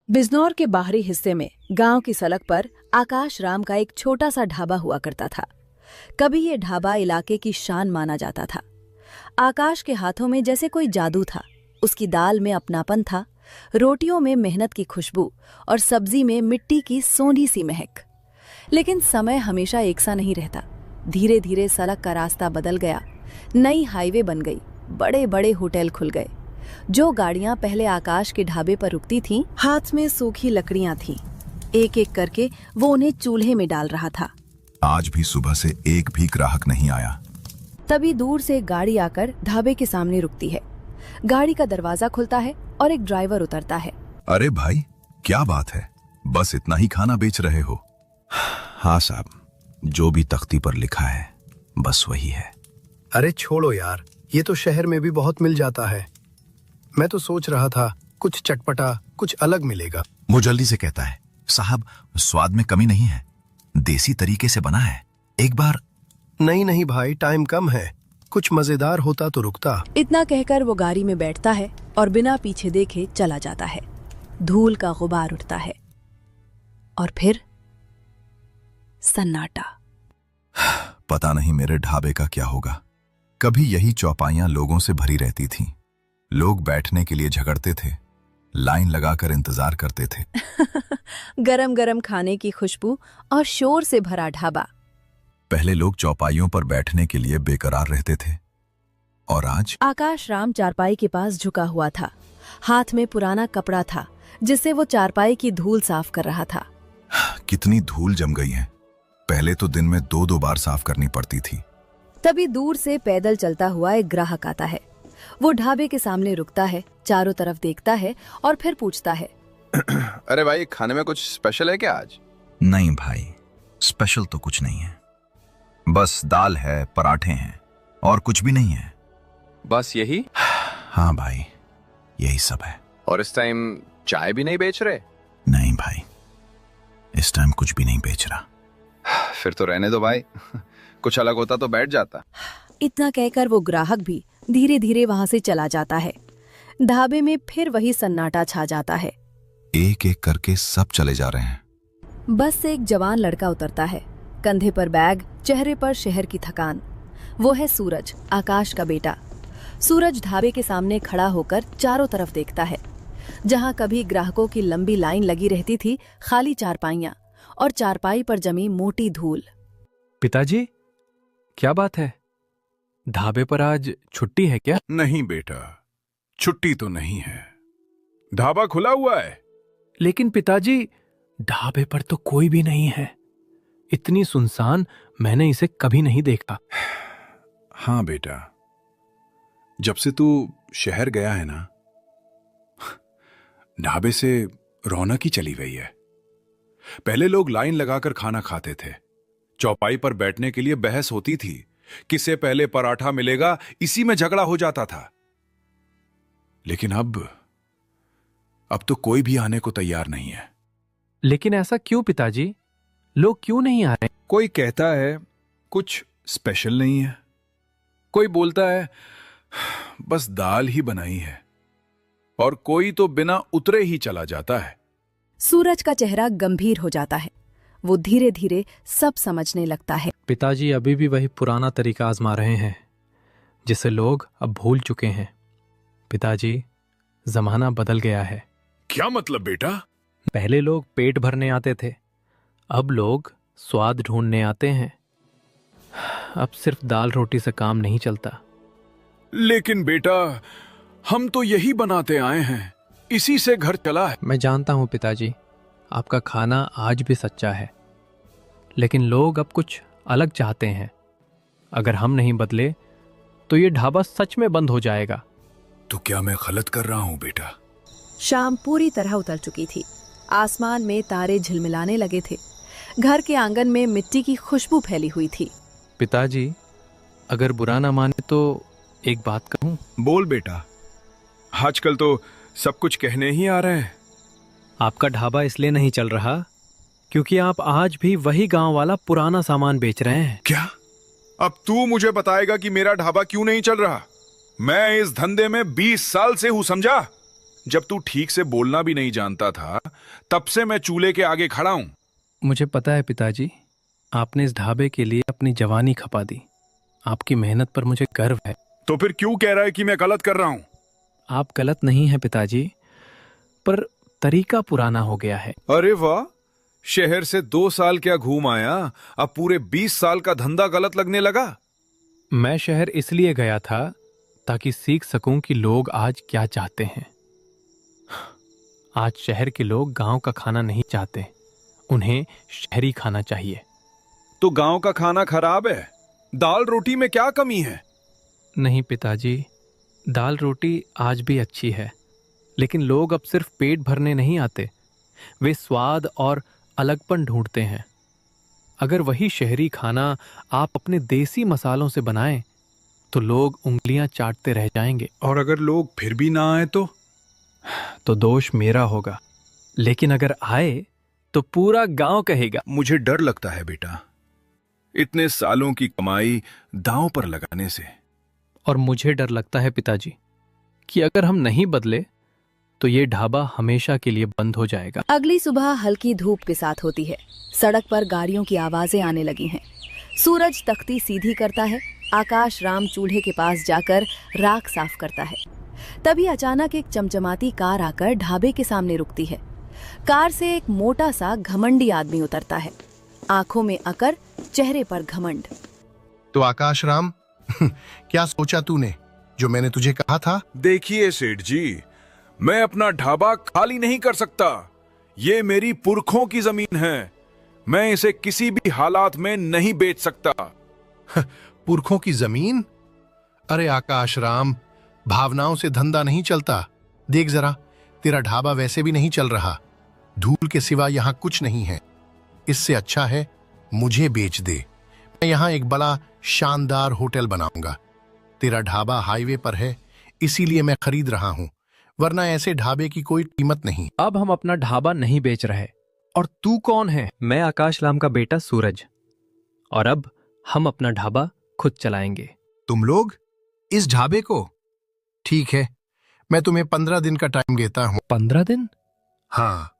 बिजनौर के बाहरी हिस्से में गांव की सड़क पर आकाश राम का एक छोटा सा ढाबा हुआ करता था। कभी ये ढाबा इलाके की शान माना जाता था। आकाश के हाथों में जैसे कोई जादू था। उसकी दाल में अपनापन था, रोटियों में मेहनत की खुशबू और सब्जी में मिट्टी की सोंधी सी महक। लेकिन समय हमेशा एक सा नहीं रहता। धीरे धीरे सड़क का रास्ता बदल गया, नई हाईवे बन गई, बड़े बड़े होटल खुल गए। जो गाड़ियां पहले आकाश के ढाबे पर रुकती थीं, हाथ में सूखी लकड़ियां थीं। एक एक करके वो उन्हें चूल्हे में डाल रहा था। आज भी सुबह से एक भी ग्राहक नहीं आया। तभी दूर से एक गाड़ी आकर ढाबे के सामने रुकती है। गाड़ी का दरवाजा खुलता है और एक ड्राइवर उतरता है। अरे भाई, क्या बात है? बस इतना ही खाना बेच रहे हो? हाँ साहब, जो भी तख्ती पर लिखा है बस वही है। अरे छोड़ो यार, ये तो शहर में भी बहुत मिल जाता है। मैं तो सोच रहा था कुछ चटपटा, कुछ अलग मिलेगा। वो जल्दी से कहता है, साहब स्वाद में कमी नहीं है, देसी तरीके से बना है, एक बार। नहीं नहीं भाई, टाइम कम है, कुछ मजेदार होता तो रुकता। इतना कहकर वो गाड़ी में बैठता है और बिना पीछे देखे चला जाता है। धूल का गुबार उठता है और फिर सन्नाटा। पता नहीं मेरे ढाबे का क्या होगा। कभी यही चौपाइयां लोगों से भरी रहती थीं। लोग बैठने के लिए झगड़ते थे, लाइन लगाकर इंतजार करते थे। गरम गरम खाने की खुशबू और शोर से भरा ढाबा। पहले लोग चौपाइयों पर बैठने के लिए बेकरार रहते थे, और आज आकाश राम चारपाई के पास झुका हुआ था। हाथ में पुराना कपड़ा था जिससे वो चारपाई की धूल साफ कर रहा था। कितनी धूल जम गई है। पहले तो दिन में 2-2 बार साफ करनी पड़ती थी। तभी दूर से पैदल चलता हुआ एक ग्राहक आता है। वो ढाबे के सामने रुकता है, चारों तरफ देखता है और फिर पूछता है, अरे भाई, खाने में कुछ स्पेशल है क्या आज? नहीं भाई, स्पेशल तो कुछ नहीं है, बस दाल है, पराठे हैं और कुछ भी नहीं है। बस यही? हाँ भाई, यही सब है। और इस टाइम चाय भी नहीं बेच रहे? नहीं भाई, इस टाइम कुछ भी नहीं बेच रहा। फिर तो रहने दो भाई, कुछ अलग होता तो बैठ जाता। इतना कहकर वो ग्राहक भी धीरे धीरे वहां से चला जाता है। ढाबे में फिर वही सन्नाटा छा जाता है। एक एक करके सब चले जा रहे हैं। बस से एक जवान लड़का उतरता है, कंधे पर बैग, चेहरे पर शहर की थकान। वो है सूरज, आकाश का बेटा। सूरज ढाबे के सामने खड़ा होकर चारों तरफ देखता है। जहां कभी ग्राहकों की लंबी लाइन लगी रहती थी, खाली चारपाइयां और चारपाई पर जमी मोटी धूल। पिताजी, क्या बात है? ढाबे पर आज छुट्टी है क्या? नहीं बेटा, छुट्टी तो नहीं है, ढाबा खुला हुआ है। लेकिन पिताजी, ढाबे पर तो कोई भी नहीं है। इतनी सुनसान मैंने इसे कभी नहीं देखा। हाँ बेटा, जब से तू शहर गया है ना, ढाबे से रौनक ही चली गई है। पहले लोग लाइन लगाकर खाना खाते थे, चौपाई पर बैठने के लिए बहस होती थी, किसे पहले पराठा मिलेगा, इसी में झगड़ा हो जाता था। लेकिन अब तो कोई भी आने को तैयार नहीं है। लेकिन ऐसा क्यों पिताजी? लोग क्यों नहीं आ रहे? कोई कहता है कुछ स्पेशल नहीं है, कोई बोलता है बस दाल ही बनाई है, और कोई तो बिना उतरे ही चला जाता है। सूरज का चेहरा गंभीर हो जाता है। वो धीरे धीरे सब समझने लगता है। पिताजी अभी भी वही पुराना तरीका आजमा रहे हैं जिसे लोग अब भूल चुके हैं। पिताजी, जमाना बदल गया है। क्या मतलब बेटा? पहले लोग पेट भरने आते थे, अब लोग स्वाद ढूंढने आते हैं। अब सिर्फ दाल रोटी से काम नहीं चलता। लेकिन बेटा, हम तो यही बनाते आए हैं, इसी से घर चला है। मैं जानता हूं पिताजी, आपका खाना आज भी सच्चा है, लेकिन लोग अब कुछ अलग चाहते हैं। अगर हम नहीं बदले तो ये ढाबा सच में बंद हो जाएगा। तो क्या मैं गलत कर रहा हूं बेटा? शाम पूरी तरह उतर चुकी थी। आसमान में तारे झिलमिलाने लगे थे। घर के आंगन में मिट्टी की खुशबू फैली हुई थी। पिताजी, अगर बुरा ना माने तो एक बात कहूं? बोल बेटा, आजकल तो सब कुछ कहने ही आ रहे हैं। आपका ढाबा इसलिए नहीं चल रहा क्योंकि आप आज भी वही गांव वाला पुराना सामान बेच रहे हैं। क्या? अब तू मुझे बताएगा कि मेरा ढाबा क्यों नहीं चल रहा? मैं इस धंधे में 20 साल से हूं, समझा? जब तू ठीक से बोलना भी नहीं जानता था, तब से मैं चूल्हे के आगे खड़ा हूं। मुझे पता है पिताजी, आपने इस ढाबे के लिए अपनी जवानी खपा दी। आपकी मेहनत पर मुझे गर्व है। तो फिर क्यों कह रहा है कि मैं गलत कर रहा हूं? आप गलत नहीं हैं पिताजी, पर तरीका पुराना हो गया है। अरे वाह, शहर से 2 साल क्या घूम आया, अब पूरे 20 साल का धंधा गलत लगने लगा। मैं शहर इसलिए गया था ताकि सीख सकूं कि लोग आज क्या चाहते हैं। आज शहर के लोग गांव का खाना नहीं चाहते, उन्हें शहरी खाना चाहिए। तो गांव का खाना खराब है? दाल रोटी में क्या कमी है? नहीं पिताजी, दाल रोटी आज भी अच्छी है, लेकिन लोग अब सिर्फ पेट भरने नहीं आते, वे स्वाद और अलगपन ढूंढते हैं। अगर वही शहरी खाना आप अपने देसी मसालों से बनाएं तो लोग उंगलियां चाटते रह जाएंगे। और अगर लोग फिर भी ना आए तो दोष मेरा होगा, लेकिन अगर आए तो पूरा गांव कहेगा। मुझे डर लगता है बेटा, इतने सालों की कमाई दांव पर लगाने से। और मुझे डर लगता है पिताजी कि अगर हम नहीं बदले तो ये ढाबा हमेशा के लिए बंद हो जाएगा। अगली सुबह हल्की धूप के साथ होती है। सड़क पर गाड़ियों की आवाजें आने लगी हैं। सूरज तख्ती सीधी करता है। आकाश राम चूल्हे के पास जाकर राख साफ करता है। तभी अचानक एक चमचमाती कार आकर ढाबे के सामने रुकती है। कार से एक मोटा सा घमंडी आदमी उतरता है, आंखों में अकर, चेहरे पर घमंड। तो आकाश राम, क्या सोचा तूने जो मैंने तुझे कहा था? देखिए सेठ जी, मैं अपना ढाबा खाली नहीं कर सकता। ये मेरी पुरखों की जमीन है, मैं इसे किसी भी हालात में नहीं बेच सकता। पुरखों की जमीन? अरे आकाश राम, भावनाओं से धंधा नहीं चलता। देख जरा, तेरा ढाबा वैसे भी नहीं चल रहा, धूल के सिवा यहाँ कुछ नहीं है। इससे अच्छा है मुझे बेच दे, मैं यहाँ एक बड़ा शानदार होटल बनाऊंगा। तेरा ढाबा हाईवे पर है, इसीलिए मैं खरीद रहा हूँ, वरना ऐसे ढाबे की कोई कीमत नहीं। अब हम अपना ढाबा नहीं बेच रहे। और तू कौन है? मैं आकाश राम का बेटा सूरज, और अब हम अपना ढाबा खुद चलाएंगे। तुम लोग इस ढाबे को? ठीक है, मैं तुम्हें 15 दिन का टाइम देता हूँ। 15 दिन? हाँ,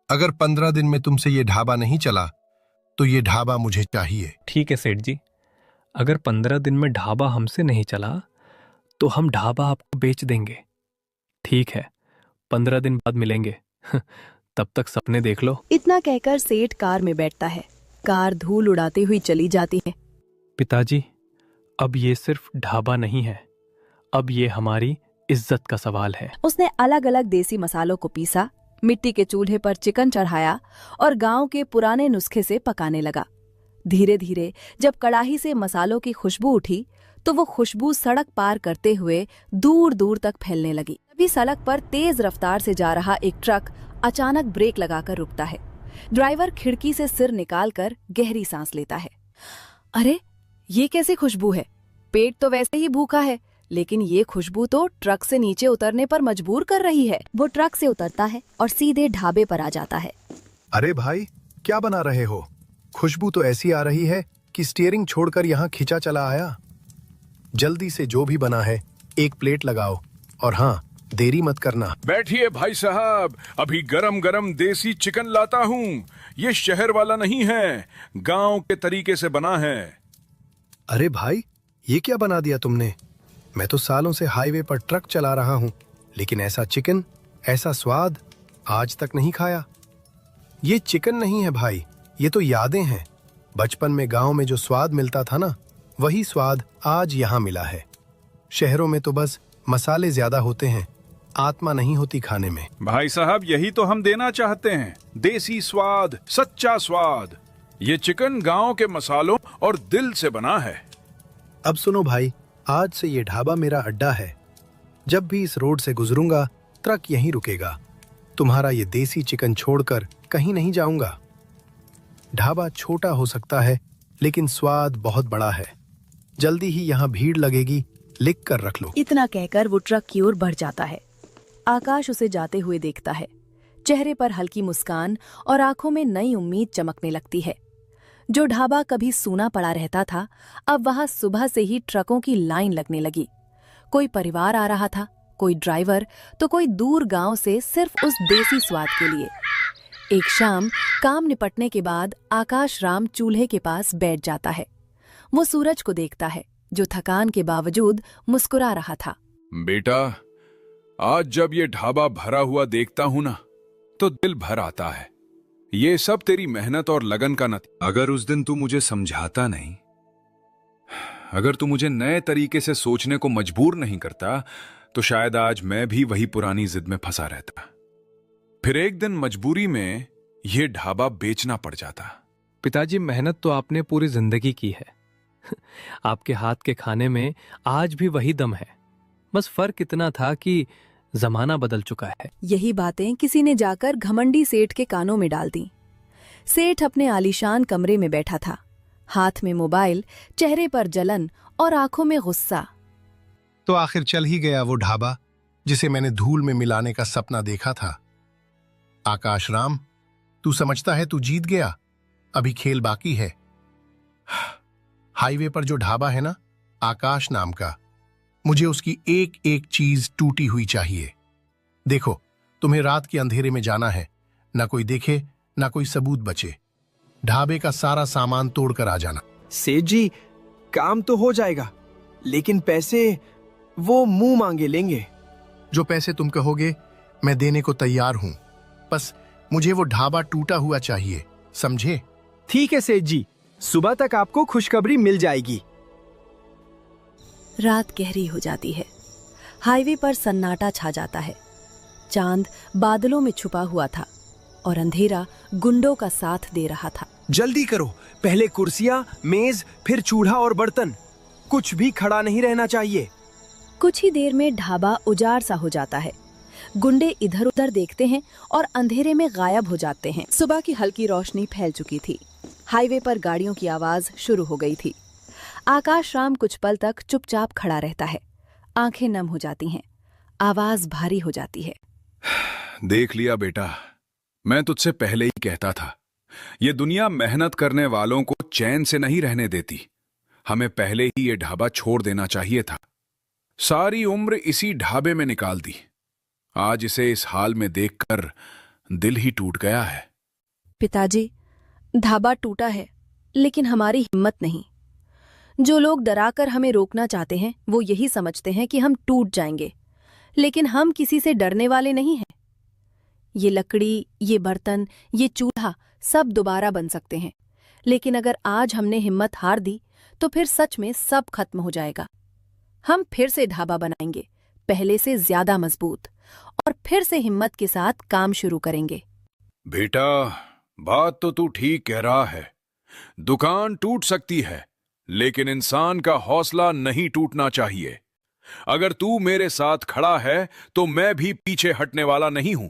अगर 15 दिन में तुमसे ये ढाबा नहीं चला तो ये ढाबा मुझे चाहिए। ठीक है सेठ जी, अगर 15 दिन में ढाबा हमसे नहीं चला तो हम ढाबा आपको बेच देंगे। ठीक है, 15 दिन बाद मिलेंगे। तब तक सपने देख लो। इतना कहकर सेठ कार में बैठता है। कार धूल उड़ाती हुई चली जाती है। पिताजी, अब ये सिर्फ ढाबा नहीं है, अब ये हमारी इज्जत का सवाल है। उसने अलग अलग देसी मसालों को पीसा, मिट्टी के चूल्हे पर चिकन चढ़ाया और गांव के पुराने नुस्खे से पकाने लगा। धीरे धीरे जब कड़ाही से मसालों की खुशबू उठी तो वो खुशबू सड़क पार करते हुए दूर दूर तक फैलने लगी। तभी सड़क पर तेज रफ्तार से जा रहा एक ट्रक अचानक ब्रेक लगाकर रुकता है। ड्राइवर खिड़की से सिर निकालकर गहरी सांस लेता है। अरे, ये कैसी खुशबू है? पेट तो वैसे ही भूखा है, लेकिन ये खुशबू तो ट्रक से नीचे उतरने पर मजबूर कर रही है। वो ट्रक से उतरता है और सीधे ढाबे पर आ जाता है। अरे भाई, क्या बना रहे हो? खुशबू तो ऐसी आ रही है कि स्टीयरिंग छोड़कर यहाँ खिंचा चला आया। जल्दी से जो भी बना है एक प्लेट लगाओ, और हाँ, देरी मत करना। बैठिए भाई साहब, अभी गरम गरम देसी चिकन लाता हूँ। ये शहर वाला नहीं है, गांव के तरीके से बना है। अरे भाई, ये क्या बना दिया तुमने? मैं तो सालों से हाईवे पर ट्रक चला रहा हूँ, लेकिन ऐसा चिकन, ऐसा स्वाद आज तक नहीं खाया। ये चिकन नहीं है भाई, ये तो यादें हैं। बचपन में गांव में जो स्वाद मिलता था ना, वही स्वाद आज यहाँ मिला है। शहरों में तो बस मसाले ज्यादा होते हैं, आत्मा नहीं होती खाने में। भाई साहब, यही तो हम देना चाहते हैं, देसी स्वाद, सच्चा स्वाद। ये चिकन गांव के मसालों और दिल से बना है। अब सुनो भाई, आज से ये ढाबा मेरा अड्डा है। जब भी इस रोड से गुजरूंगा, ट्रक यहीं रुकेगा। तुम्हारा ये देसी चिकन छोड़कर कहीं नहीं जाऊंगा। ढाबा छोटा हो सकता है, लेकिन स्वाद बहुत बड़ा है। जल्दी ही यहाँ भीड़ लगेगी, लिख कर रख लो। इतना कहकर वो ट्रक की ओर बढ़ जाता है। आकाश उसे जाते हुए देखता है। चेहरे पर हल्की मुस्कान और आंखों में नई उम्मीद चमकने लगती है। जो ढाबा कभी सूना पड़ा रहता था, अब वहां सुबह से ही ट्रकों की लाइन लगने लगी। कोई परिवार आ रहा था, कोई ड्राइवर तो कोई दूर गांव से सिर्फ उस देसी स्वाद के लिए। एक शाम काम निपटने के बाद आकाश राम चूल्हे के पास बैठ जाता है। वो सूरज को देखता है जो थकान के बावजूद मुस्कुरा रहा था। बेटा, आज जब ये ढाबा भरा हुआ देखता हूं ना, तो दिल भर आता है। ये सब तेरी मेहनत और लगन का नतीजा। अगर उस दिन तू मुझे समझाता नहीं, अगर तू मुझे नए तरीके से सोचने को मजबूर नहीं करता, तो शायद आज मैं भी वही पुरानी जिद में फंसा रहता। फिर एक दिन मजबूरी में यह ढाबा बेचना पड़ जाता। पिताजी, मेहनत तो आपने पूरी जिंदगी की है। आपके हाथ के खाने में आज भी वही दम है, बस फर्क इतना था कि जमाना बदल चुका है। यही बातें किसी ने जाकर घमंडी सेठ के कानों में डाल दी। सेठ अपने आलीशान कमरे में बैठा था, हाथ में मोबाइल, चेहरे पर जलन और आंखों में गुस्सा। तो आखिर चल ही गया वो ढाबा जिसे मैंने धूल में मिलाने का सपना देखा था। आकाश राम, तू समझता है तू जीत गया, अभी खेल बाकी है। हाईवे पर जो ढाबा है ना, आकाश नाम का, मुझे उसकी एक एक चीज टूटी हुई चाहिए। देखो, तुम्हें रात के अंधेरे में जाना है, ना कोई देखे ना कोई सबूत बचे। ढाबे का सारा सामान तोड़कर आ जाना। सेठ जी, काम तो हो जाएगा, लेकिन पैसे वो मुंह मांगे लेंगे। जो पैसे तुम कहोगे मैं देने को तैयार हूं, बस मुझे वो ढाबा टूटा हुआ चाहिए, समझे? ठीक है सेठ जी, सुबह तक आपको खुशखबरी मिल जाएगी। रात गहरी हो जाती है। हाईवे पर सन्नाटा छा जाता है। चांद बादलों में छुपा हुआ था और अंधेरा गुंडों का साथ दे रहा था। जल्दी करो, पहले कुर्सियां, मेज, फिर चूल्हा और बर्तन। कुछ भी खड़ा नहीं रहना चाहिए। कुछ ही देर में ढाबा उजाड़ सा हो जाता है। गुंडे इधर उधर देखते हैं और अंधेरे में गायब हो जाते हैं। सुबह की हल्की रोशनी फैल चुकी थी। हाईवे पर गाड़ियों की आवाज शुरू हो गई थी। आकाश राम कुछ पल तक चुपचाप खड़ा रहता है। आंखें नम हो जाती हैं, आवाज भारी हो जाती है। देख लिया बेटा, मैं तुझसे पहले ही कहता था, ये दुनिया मेहनत करने वालों को चैन से नहीं रहने देती। हमें पहले ही ये ढाबा छोड़ देना चाहिए था। सारी उम्र इसी ढाबे में निकाल दी। आज इसे इस हाल में देखकर दिल ही टूट गया है। पिताजी, ढाबा टूटा है, लेकिन हमारी हिम्मत नहीं। जो लोग डराकर हमें रोकना चाहते हैं, वो यही समझते हैं कि हम टूट जाएंगे, लेकिन हम किसी से डरने वाले नहीं हैं। ये लकड़ी, ये बर्तन, ये चूल्हा सब दोबारा बन सकते हैं, लेकिन अगर आज हमने हिम्मत हार दी तो फिर सच में सब खत्म हो जाएगा। हम फिर से ढाबा बनाएंगे, पहले से ज्यादा मजबूत, और फिर से हिम्मत के साथ काम शुरू करेंगे। बेटा, बात तो तू ठीक कह रहा है। दुकान टूट सकती है, लेकिन इंसान का हौसला नहीं टूटना चाहिए। अगर तू मेरे साथ खड़ा है तो मैं भी पीछे हटने वाला नहीं हूं।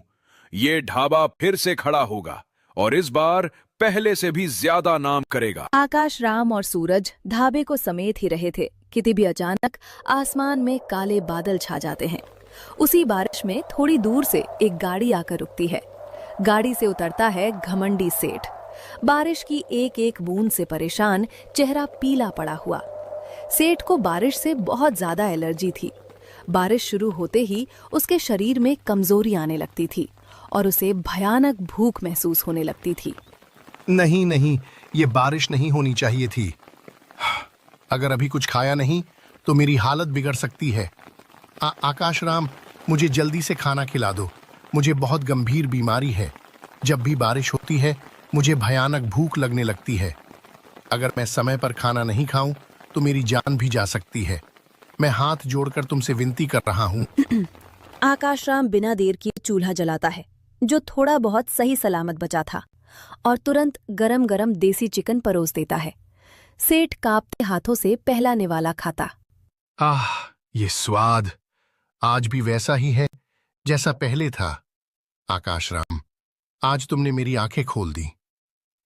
ये ढाबा फिर से खड़ा होगा और इस बार पहले से भी ज्यादा नाम करेगा। आकाश राम और सूरज ढाबे को समेत ही रहे थे कि तभी अचानक आसमान में काले बादल छा जाते हैं। उसी बारिश में थोड़ी दूर से एक गाड़ी आकर रुकती है। गाड़ी से उतरता है घमंडी सेठ। बारिश की एक एक बूंद से परेशान, चेहरा पीला पड़ा हुआ। सेठ को बारिश से बहुत ज्यादा एलर्जी थी। बारिश शुरू होते ही उसके शरीर में कमजोरी आने लगती थी और उसे भयानक भूख महसूस होने लगती थी। नहीं नहीं, ये बारिश नहीं होनी चाहिए थी। अगर अभी कुछ खाया नहीं तो मेरी हालत बिगड़ सकती है। आकाश राम, मुझे जल्दी से खाना खिला दो। मुझे बहुत गंभीर बीमारी है। जब भी बारिश होती है मुझे भयानक भूख लगने लगती है। अगर मैं समय पर खाना नहीं खाऊं तो मेरी जान भी जा सकती है। मैं हाथ जोड़कर तुमसे विनती कर रहा हूं। आकाश राम बिना देर किए चूल्हा जलाता है, जो थोड़ा बहुत सही सलामत बचा था, और तुरंत गरम गरम देसी चिकन परोस देता है। सेठ कांपते हाथों से पहला निवाला खाता। आह, ये स्वाद आज भी वैसा ही है जैसा पहले था। आकाश राम, आज तुमने मेरी आंखें खोल दी।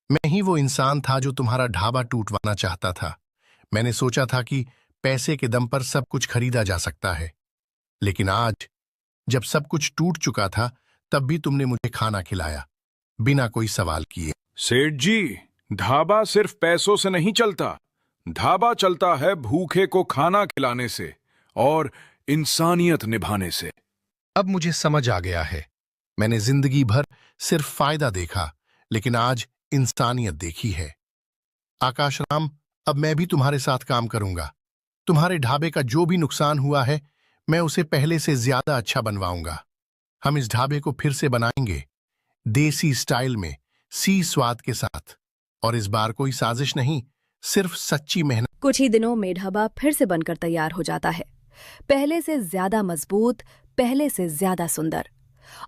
मैं ही वो इंसान था जो तुम्हारा ढाबा टूटवाना चाहता था। मैंने सोचा था कि पैसे के दम पर सब कुछ खरीदा जा सकता है, लेकिन आज जब सब कुछ टूट चुका था तब भी तुमने मुझे खाना खिलाया बिना कोई सवाल किए। सेठ जी, ढाबा सिर्फ पैसों से नहीं चलता। ढाबा चलता है भूखे को खाना खिलाने से और इंसानियत निभाने से। अब मुझे समझ आ गया है। मैंने जिंदगी भर सिर्फ फायदा देखा, लेकिन आज इंसानियत देखी है। आकाश राम, अब मैं भी तुम्हारे साथ काम करूंगा। तुम्हारे ढाबे का जो भी नुकसान हुआ है, मैं उसे पहले से ज्यादा अच्छा बनवाऊंगा। हम इस ढाबे को फिर से बनाएंगे, देसी स्टाइल में, सी स्वाद के साथ। और इस बार कोई साजिश नहीं, सिर्फ सच्ची मेहनत। कुछ ही दिनों में ढाबा फिर से बनकर तैयार हो जाता है, पहले से ज्यादा मजबूत, पहले से ज्यादा सुंदर।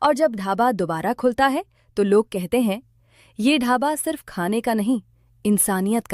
और जब ढाबा दोबारा खुलता है तो लोग कहते हैं, ये ढाबा सिर्फ खाने का नहीं, इंसानियत का